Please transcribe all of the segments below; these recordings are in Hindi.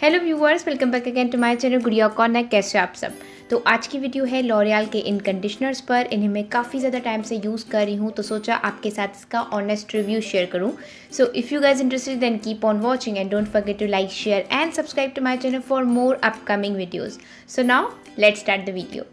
Hello viewers, welcome back again to my channel Gudiya corner. कैसे हो आप सब। तो आज की वीडियो है लॉरियल के इन कंडीशनर्स पर। इन्हें मैं काफ़ी ज़्यादा टाइम से यूज़ कर रही हूँ, तो सोचा आपके साथ इसका ऑनेस्ट रिव्यू शेयर करूँ। So if you guys interested then keep on watching and don't forget to like, share and subscribe to my channel for more upcoming videos. So now let's start the video.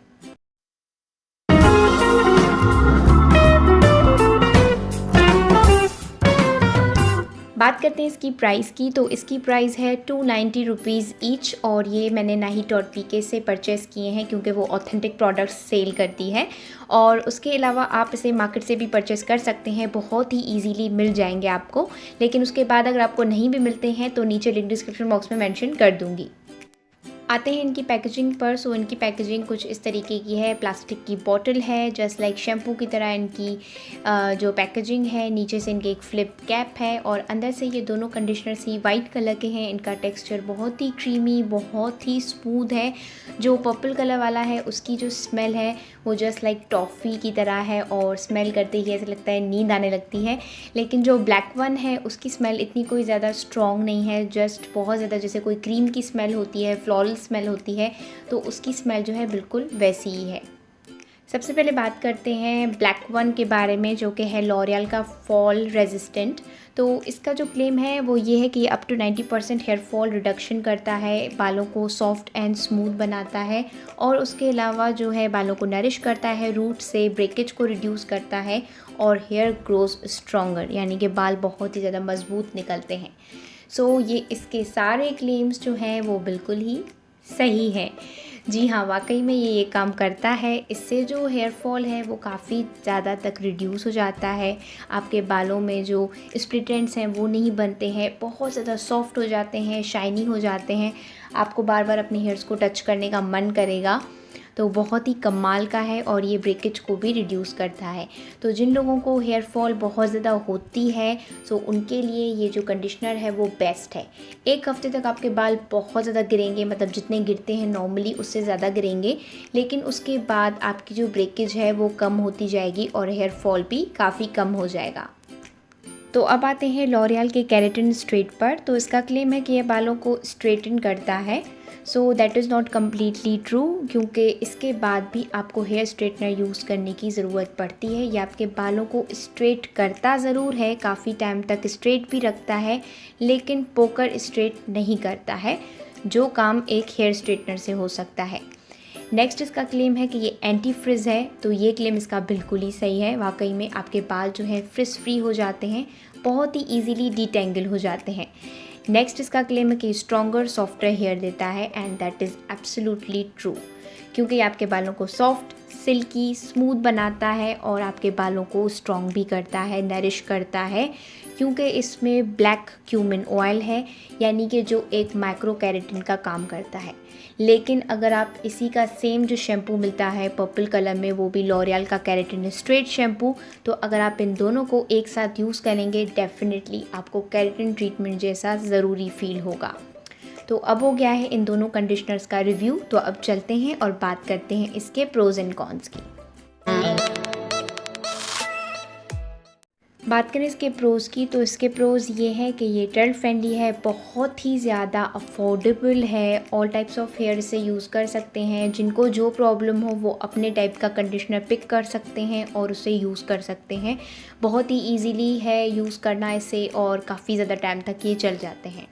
बात करते हैं इसकी प्राइस की। तो इसकी प्राइस है 290 रुपीज़ ईच, और ये मैंने nahi.pk से परचेज़ किए हैं क्योंकि वो ऑथेंटिक प्रोडक्ट्स सेल करती है। और उसके अलावा आप इसे मार्केट से भी परचेज़ कर सकते हैं, बहुत ही इजीली मिल जाएंगे आपको। लेकिन उसके बाद अगर आपको नहीं भी मिलते हैं तो नीचे लिंक डिस्क्रिप्शन बॉक्स में मेंशन कर दूँगी। आते हैं इनकी पैकेजिंग पर। सो इनकी पैकेजिंग कुछ इस तरीके की है। प्लास्टिक की बॉटल है, जस्ट लाइक शैम्पू की तरह इनकी जो पैकेजिंग है। नीचे से इनके एक फ्लिप कैप है और अंदर से ये दोनों कंडीशनर्स ही वाइट कलर के हैं। इनका टेक्सचर बहुत ही क्रीमी, बहुत ही स्मूथ है। जो पर्पल कलर वाला है उसकी जो स्मेल है वो जस्ट लाइक टॉफ़ी की तरह है, और स्मेल करते ही ऐसा लगता है नींद आने लगती है। लेकिन जो ब्लैक वन है उसकी स्मेल इतनी कोई ज़्यादा स्ट्रॉन्ग नहीं है, जस्ट बहुत ज़्यादा जैसे कोई क्रीम की स्मेल होती है, फ्लोरल स्मेल होती है, तो उसकी स्मेल जो है बिल्कुल वैसी ही है। सबसे पहले बात करते हैं ब्लैक वन के बारे में, जो कि है लॉरियल का फॉल रेजिस्टेंट। तो इसका जो क्लेम है वो ये है कि up to 90% hair fall reduction करता है, बालों को सॉफ्ट एंड स्मूथ बनाता है, और उसके अलावा जो है बालों को नरिश करता है, रूट से ब्रेकेज को रिड्यूस करता है, और हेयर ग्रोज स्ट्रॉन्गर, यानी कि बाल बहुत ही ज़्यादा मजबूत निकलते हैं। सो ये इसके सारे क्लेम्स जो हैं वो बिल्कुल ही सही है। जी हाँ, वाकई में ये काम करता है। इससे जो हेयर फॉल है वो काफ़ी ज़्यादा तक रिड्यूस हो जाता है। आपके बालों में जो स्प्लिट एंड्स हैं वो नहीं बनते हैं, बहुत ज़्यादा सॉफ्ट हो जाते हैं, शाइनी हो जाते हैं। आपको बार बार अपने हेयर्स को टच करने का मन करेगा। तो बहुत ही कमाल का है, और ये ब्रेकेज को भी रिड्यूस करता है। तो जिन लोगों को हेयर फॉल बहुत ज़्यादा होती है सो उनके लिए ये जो कंडीशनर है वो बेस्ट है। एक हफ्ते तक आपके बाल बहुत ज़्यादा गिरेंगे, मतलब जितने गिरते हैं नॉर्मली उससे ज़्यादा गिरेंगे, लेकिन उसके बाद आपकी जो ब्रेकेज है वो कम होती जाएगी और हेयर फॉल भी काफ़ी कम हो जाएगा। तो अब आते हैं लॉरियल के केराटिन स्ट्रेट पर। तो इसका क्लेम है कि यह बालों को स्ट्रेटन करता है। So that is not completely true, क्योंकि इसके बाद भी आपको हेयर स्ट्रेटनर यूज़ करने की ज़रूरत पड़ती है। ये आपके बालों को स्ट्रेट करता ज़रूर है, काफ़ी टाइम तक स्ट्रेट भी रखता है, लेकिन पोकर स्ट्रेट नहीं करता है, जो काम एक हेयर स्ट्रेटनर से हो सकता है। नेक्स्ट इसका क्लेम है कि ये एंटी फ्रिज है। तो ये क्लेम इसका बिल्कुल ही सही है। वाकई में आपके बाल जो है फ्रिज फ्री हो जाते हैं, बहुत ही इजीली डिटेंगल हो जाते हैं। नेक्स्ट इसका क्लेम है कि स्ट्रॉन्गर सॉफ्टर हेयर देता है, and that is absolutely true, क्योंकि ये आपके बालों को सॉफ्ट, सिल्की, स्मूथ बनाता है और आपके बालों को स्ट्रॉन्ग भी करता है, नरिश करता है, क्योंकि इसमें ब्लैक क्यूमिन ऑयल है, यानी कि जो एक माइक्रो कैरेटिन का काम करता है। लेकिन अगर आप इसी का सेम जो शैम्पू मिलता है पर्पल कलर में, वो भी लॉरियल का कैरेटिन स्ट्रेट शैम्पू, तो अगर आप इन दोनों को एक साथ यूज़ करेंगे डेफिनेटली आपको कैरेटिन ट्रीटमेंट जैसा ज़रूरी फील होगा। तो अब हो गया है इन दोनों कंडीशनर्स का रिव्यू। तो अब चलते हैं और बात करते हैं इसके प्रोज एंड कॉन्स की। बात करें इसके प्रोज़ की, तो इसके प्रोज़ ये है कि ये ट्रेंड फ्रेंडली है, बहुत ही ज़्यादा अफोर्डेबल है। ऑल टाइप्स ऑफ हेयर से यूज़ कर सकते हैं, जिनको जो प्रॉब्लम हो वो अपने टाइप का कंडीशनर पिक कर सकते हैं और उसे यूज़ कर सकते हैं। बहुत ही ईजीली है यूज़ करना इसे, और काफ़ी ज़्यादा टाइम तक ये चल जाते हैं।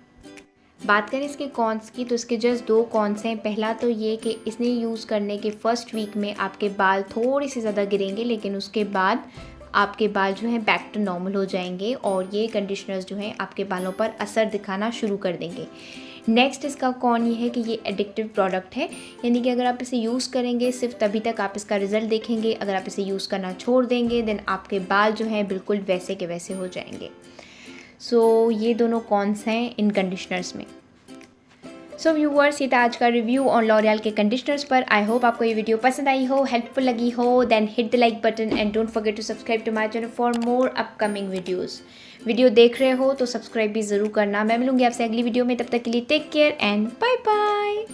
बात करें इसके कॉन्स की, तो इसके जस्ट दो कॉन्स हैं। पहला तो ये कि इसने यूज़ करने के फर्स्ट वीक में आपके बाल थोड़े से ज़्यादा गिरेंगे, लेकिन उसके बाद आपके बाल जो हैं बैक टू नॉर्मल हो जाएंगे, और ये कंडीशनर्स जो हैं आपके बालों पर असर दिखाना शुरू कर देंगे। नेक्स्ट इसका कॉन ये है कि ये एडिक्टिव प्रोडक्ट है, यानी कि अगर आप इसे यूज़ करेंगे सिर्फ तभी तक आप इसका रिज़ल्ट देखेंगे। अगर आप इसे यूज़ करना छोड़ देंगे देन आपके बाल जो हैं बिल्कुल वैसे के वैसे हो जाएंगे। सो ये दोनों कॉन्स हैं इन कंडीशनर्स में। सो व्यूअर्स, ये था आज का रिव्यू ऑन लॉरियल के कंडीशनर्स पर। आई होप आपको ये वीडियो पसंद आई हो, हेल्पफुल लगी हो। Then hit the like button and don't forget to subscribe to my channel for more upcoming videos. Video देख रहे हो तो सब्सक्राइब भी ज़रूर करना। मैं मिलूंगी आपसे अगली वीडियो में, तब तक के लिए take care and bye bye.